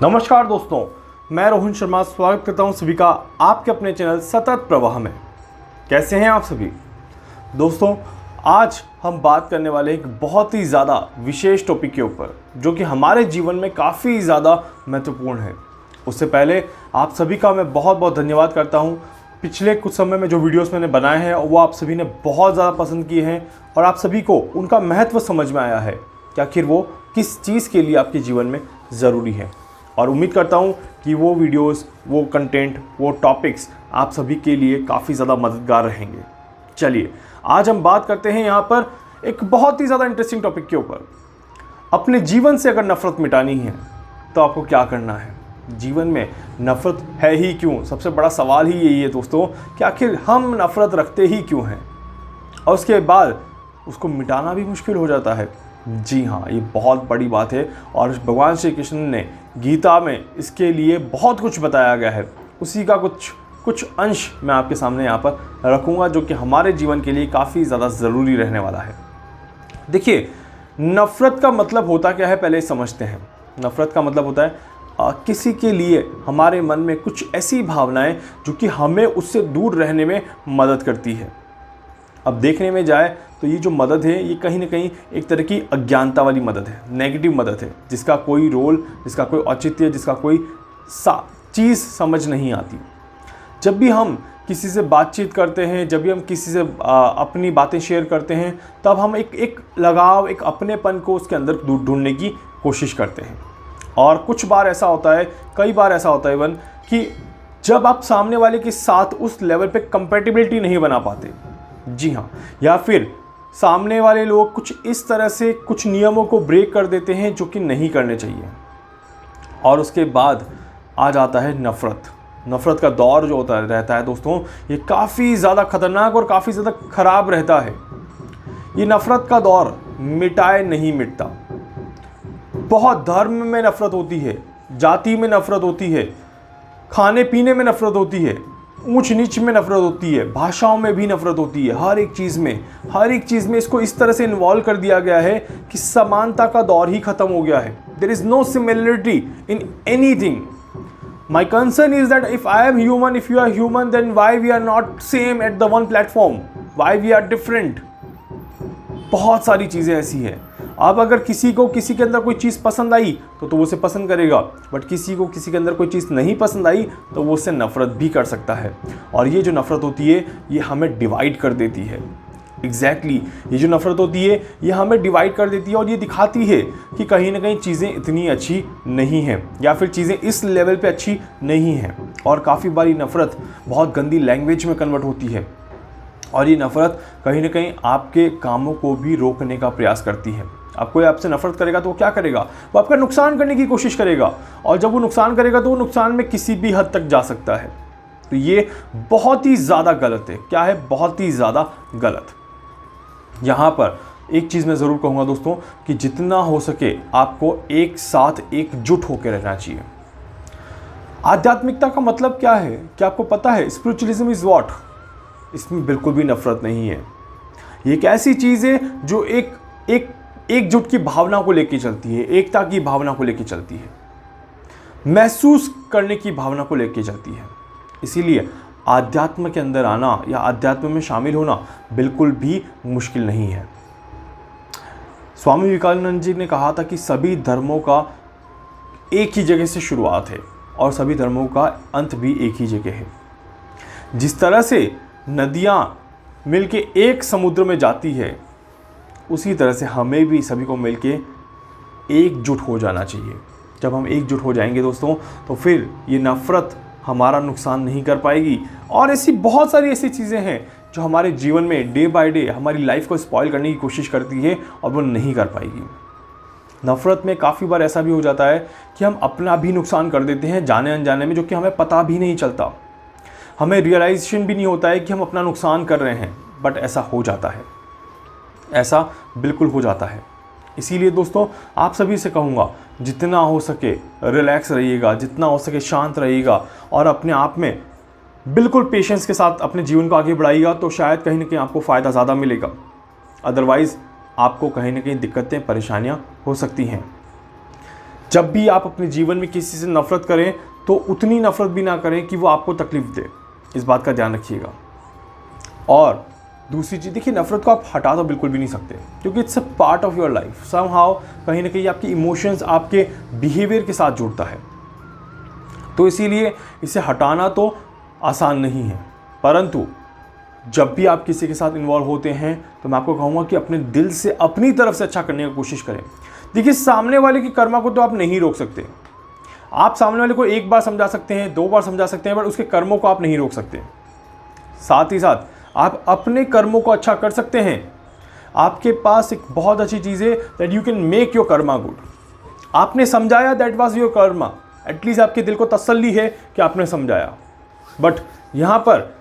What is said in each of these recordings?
नमस्कार दोस्तों, मैं रोहन शर्मा स्वागत करता हूं सभी का आपके अपने चैनल सतत प्रवाह में। कैसे हैं आप सभी दोस्तों? आज हम बात करने वाले एक बहुत ही ज़्यादा विशेष टॉपिक के ऊपर जो कि हमारे जीवन में काफ़ी ज़्यादा महत्वपूर्ण है। उससे पहले आप सभी का मैं बहुत बहुत धन्यवाद करता हूं। पिछले कुछ समय में जो वीडियोस मैंने बनाए हैं वो आप सभी ने बहुत ज़्यादा पसंद किए हैं और आप सभी को उनका महत्व समझ में आया है कि आखिर वो किस चीज़ के लिए आपके जीवन में ज़रूरी है। और उम्मीद करता हूँ कि वो वीडियोस, वो कंटेंट, वो टॉपिक्स आप सभी के लिए काफ़ी ज़्यादा मददगार रहेंगे। चलिए आज हम बात करते हैं यहाँ पर एक बहुत ही ज़्यादा इंटरेस्टिंग टॉपिक के ऊपर। अपने जीवन से अगर नफ़रत मिटानी है तो आपको क्या करना है? जीवन में नफ़रत है ही क्यों? सबसे बड़ा सवाल ही यही है दोस्तों कि आखिर हम नफ़रत रखते ही क्यों हैं और उसके बाद उसको मिटाना भी मुश्किल हो जाता है। जी हाँ, ये बहुत बड़ी बात है और भगवान श्री कृष्ण ने गीता में इसके लिए बहुत कुछ बताया गया है। उसी का कुछ अंश मैं आपके सामने यहाँ पर रखूँगा जो कि हमारे जीवन के लिए काफ़ी ज़्यादा ज़रूरी रहने वाला है। देखिए, नफ़रत का मतलब होता क्या है पहले समझते हैं। नफ़रत का मतलब होता है किसी के लिए हमारे मन में कुछ ऐसी भावनाएं जो कि हमें उससे दूर रहने में मदद करती है। अब देखने में जाए तो ये जो मदद है ये कहीं ना कहीं एक तरह की अज्ञानता वाली मदद है, नेगेटिव मदद है, जिसका कोई रोल, जिसका कोई औचित्य, जिसका कोई चीज़ समझ नहीं आती। जब भी हम किसी से बातचीत करते हैं, जब भी हम किसी से अपनी बातें शेयर करते हैं, तब हम एक लगाव, एक अपनेपन को उसके अंदर ढूंढने की कोशिश करते हैं। और कुछ बार ऐसा होता है, कई बार ऐसा होता है इवन कि जब आप सामने वाले के साथ उस लेवल पे कंपैटिबिलिटी नहीं बना पाते, जी हाँ, या फिर सामने वाले लोग कुछ इस तरह से कुछ नियमों को ब्रेक कर देते हैं जो कि नहीं करने चाहिए, और उसके बाद आ जाता है नफ़रत। नफ़रत का दौर जो होता रहता है दोस्तों, ये काफ़ी ज़्यादा खतरनाक और काफ़ी ज़्यादा ख़राब रहता है। ये नफ़रत का दौर मिटाए नहीं मिटता। बहुत धर्म में नफ़रत होती है, जाति में नफ़रत होती है, खाने पीने में नफ़रत होती है, ऊंच नीच में नफ़रत होती है, भाषाओं में भी नफ़रत होती है। हर एक चीज़ में इसको इस तरह से इन्वॉल्व कर दिया गया है कि समानता का दौर ही ख़त्म हो गया है। There is no similarity in anything. My concern is that if I am human, if you are human, then why we are not same at the one platform, why we are different. बहुत सारी चीज़ें ऐसी हैं। अब अगर किसी को किसी के अंदर कोई चीज़ पसंद आई तो वो उसे पसंद करेगा, बट किसी को किसी के अंदर कोई चीज़ नहीं पसंद आई तो वो उससे नफ़रत भी कर सकता है। और ये जो नफ़रत होती है ये हमें डिवाइड कर देती है। एग्जैक्टली, ये जो नफ़रत होती है ये हमें डिवाइड कर देती है और ये दिखाती है कि कहीं ना कहीं चीज़ें इतनी अच्छी नहीं हैं या फिर चीज़ें इस लेवल पे अच्छी नहीं हैं। और काफ़ी बारी नफ़रत बहुत गंदी लैंग्वेज में कन्वर्ट होती है और ये नफ़रत कहीं ना कहीं आपके कामों को भी रोकने का प्रयास करती है। अब कोई आपसे नफ़रत करेगा तो वो क्या करेगा? वो आपका नुकसान करने की कोशिश करेगा, और जब वो नुकसान करेगा तो वो नुकसान में किसी भी हद तक जा सकता है। तो ये बहुत ही ज़्यादा गलत है। क्या है? बहुत ही ज़्यादा गलत। यहाँ पर एक चीज़ मैं ज़रूर कहूँगा दोस्तों कि जितना हो सके आपको एक साथ एकजुट होकर रहना चाहिए। आध्यात्मिकता का मतलब क्या है? क्या आपको पता है? Spiritualism is what? इसमें बिल्कुल भी नफ़रत नहीं है। ये एक ऐसी चीज़ है जो एकजुट की भावना को लेकर चलती है, एकता की भावना को लेकर चलती है, महसूस करने की भावना को लेकर चलती है। इसीलिए आध्यात्म के अंदर आना या आध्यात्म में शामिल होना बिल्कुल भी मुश्किल नहीं है। स्वामी विवेकानंद जी ने कहा था कि सभी धर्मों का एक ही जगह से शुरुआत है और सभी धर्मों का अंत भी एक ही जगह है। जिस तरह से नदियाँ मिलके एक समुद्र में जाती है, उसी तरह से हमें भी सभी को मिलके एकजुट हो जाना चाहिए। जब हम एकजुट हो जाएंगे दोस्तों तो फिर ये नफ़रत हमारा नुकसान नहीं कर पाएगी। और ऐसी बहुत सारी ऐसी चीज़ें हैं जो हमारे जीवन में डे बाय डे हमारी लाइफ को स्पॉइल करने की कोशिश करती है और वो नहीं कर पाएगी। नफ़रत में काफ़ी बार ऐसा भी हो जाता है कि हम अपना भी नुकसान कर देते हैं जाने अनजाने में, जो कि हमें पता भी नहीं चलता। हमें रियलाइजेशन भी नहीं होता है कि हम अपना नुकसान कर रहे हैं, बट ऐसा हो जाता है, ऐसा बिल्कुल हो जाता है। इसीलिए दोस्तों आप सभी से कहूँगा जितना हो सके रिलैक्स रहिएगा, जितना हो सके शांत रहिएगा और अपने आप में बिल्कुल पेशेंस के साथ अपने जीवन को आगे बढ़ाइएगा तो शायद कहीं ना कहीं आपको फ़ायदा ज़्यादा मिलेगा। अदरवाइज़ आपको कहीं ना कहीं दिक्कतें, परेशानियाँ हो सकती हैं। जब भी आप अपने जीवन में किसी से नफरत करें तो उतनी नफरत भी ना करें कि वो आपको तकलीफ दे। इस बात का ध्यान रखिएगा। और दूसरी चीज़, देखिए नफरत को आप हटा तो बिल्कुल भी नहीं सकते, क्योंकि it's a part of your life. Somehow कहीं ना कहीं आपके इमोशंस आपके बिहेवियर के साथ जुड़ता है, तो इसीलिए इसे हटाना तो आसान नहीं है। परंतु जब भी आप किसी के साथ इन्वॉल्व होते हैं तो मैं आपको कहूँगा कि अपने दिल से अपनी तरफ से अच्छा करने की कोशिश करें। देखिए सामने वाले की कर्मा को तो आप नहीं रोक सकते। आप सामने वाले को एक बार समझा सकते हैं, 2 बार समझा सकते हैं, बट उसके कर्मों को आप नहीं रोक सकते। साथ ही साथ आप अपने कर्मों को अच्छा कर सकते हैं। आपके पास एक बहुत अच्छी चीज़ है, that you can make your Karma good. आपने समझाया, that was your Karma. At least आपके दिल को तसल्ली है कि आपने समझाया। बट यहाँ पर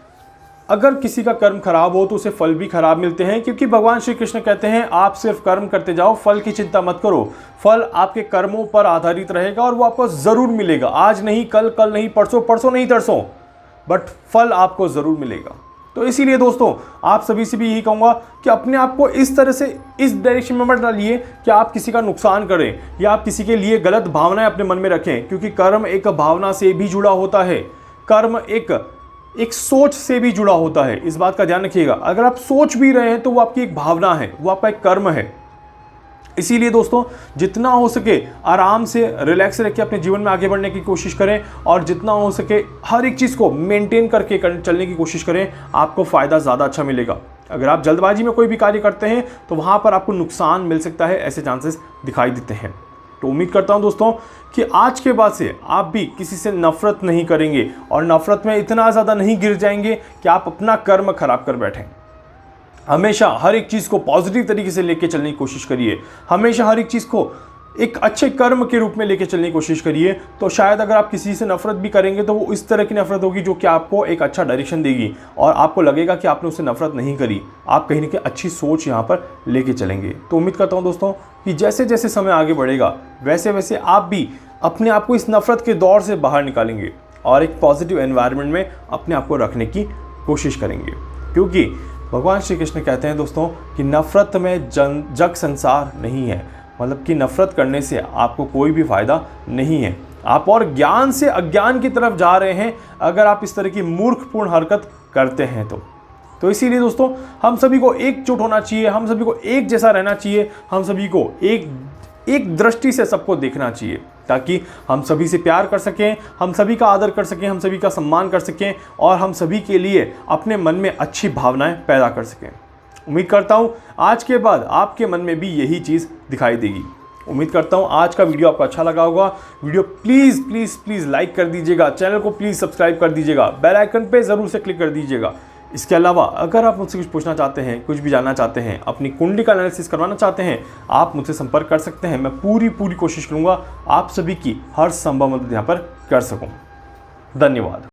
अगर किसी का कर्म खराब हो तो उसे फल भी खराब मिलते हैं, क्योंकि भगवान श्री कृष्ण कहते हैं आप सिर्फ कर्म करते जाओ, फल की चिंता मत करो। फल आपके कर्मों पर आधारित रहेगा और वो आपको ज़रूर मिलेगा। आज नहीं, कल, कल नहीं, परसों, परसों नहीं, तरसों, बट फल आपको ज़रूर मिलेगा। तो इसीलिए दोस्तों आप सभी से भी यही कहूँगा कि अपने आप को इस तरह से इस डायरेक्शन में मत डालिए कि आप किसी का नुकसान करें या आप किसी के लिए गलत भावनाएं अपने मन में रखें, क्योंकि कर्म एक भावना से भी जुड़ा होता है। कर्म एक सोच से भी जुड़ा होता है। इस बात का ध्यान रखिएगा। अगर आप सोच भी रहे हैं तो वो आपकी एक भावना है, वो आपका एक कर्म है। इसीलिए दोस्तों जितना हो सके आराम से रिलैक्स रख के अपने जीवन में आगे बढ़ने की कोशिश करें, और जितना हो सके हर एक चीज़ को मेंटेन करके चलने की कोशिश करें। आपको फ़ायदा ज़्यादा अच्छा मिलेगा। अगर आप जल्दबाजी में कोई भी कार्य करते हैं तो वहाँ पर आपको नुकसान मिल सकता है, ऐसे चांसेस दिखाई देते हैं। तो उम्मीद करता हूं दोस्तों कि आज के बाद से आप भी किसी से नफरत नहीं करेंगे और नफरत में इतना ज़्यादा नहीं गिर जाएंगे कि आप अपना कर्म खराब कर बैठें। हमेशा हर एक चीज़ को पॉजिटिव तरीके से लेके चलने की कोशिश करिए। हमेशा हर एक चीज़ को एक अच्छे कर्म के रूप में लेके चलने की कोशिश करिए। तो शायद अगर आप किसी से नफरत भी करेंगे तो वो इस तरह की नफरत होगी जो कि आपको एक अच्छा डायरेक्शन देगी और आपको लगेगा कि आपने उससे नफरत नहीं करी। आप कहीं ना कहीं अच्छी सोच यहाँ पर लेके चलेंगे। तो उम्मीद करता हूँ दोस्तों कि जैसे जैसे समय आगे बढ़ेगा वैसे वैसे आप भी अपने आप को इस नफरत के दौर से बाहर निकालेंगे और एक पॉजिटिव एनवायरनमेंट में अपने आप को रखने की कोशिश करेंगे। क्योंकि भगवान श्री कृष्ण कहते हैं दोस्तों कि नफरत में जग संसार नहीं है, मतलब कि नफरत करने से आपको कोई भी फ़ायदा नहीं है। आप और ज्ञान से अज्ञान की तरफ जा रहे हैं अगर आप इस तरह की मूर्खपूर्ण हरकत करते हैं तो इसीलिए दोस्तों हम सभी को एकजुट होना चाहिए, हम सभी को एक जैसा रहना चाहिए, हम सभी को एक दृष्टि से सबको देखना चाहिए, ताकि हम सभी से प्यार कर सकें, हम सभी का आदर कर सकें, हम सभी का सम्मान कर सकें और हम सभी के लिए अपने मन में अच्छी भावनाएं पैदा कर सकें। उम्मीद करता हूँ आज के बाद आपके मन में भी यही चीज़ दिखाई देगी। उम्मीद करता हूँ आज का वीडियो आपको अच्छा लगा होगा। Video please please please like कर दीजिएगा, चैनल को प्लीज़ सब्सक्राइब कर दीजिएगा, बेल आइकन पे ज़रूर से क्लिक कर दीजिएगा। इसके अलावा अगर आप मुझसे कुछ पूछना चाहते हैं, कुछ भी जानना चाहते हैं, अपनी कुंडली का एनालिसिस करवाना चाहते हैं, आप मुझसे संपर्क कर सकते हैं। मैं पूरी कोशिश करूँगा आप सभी की हर संभव मदद यहाँ पर कर सकूँ। धन्यवाद।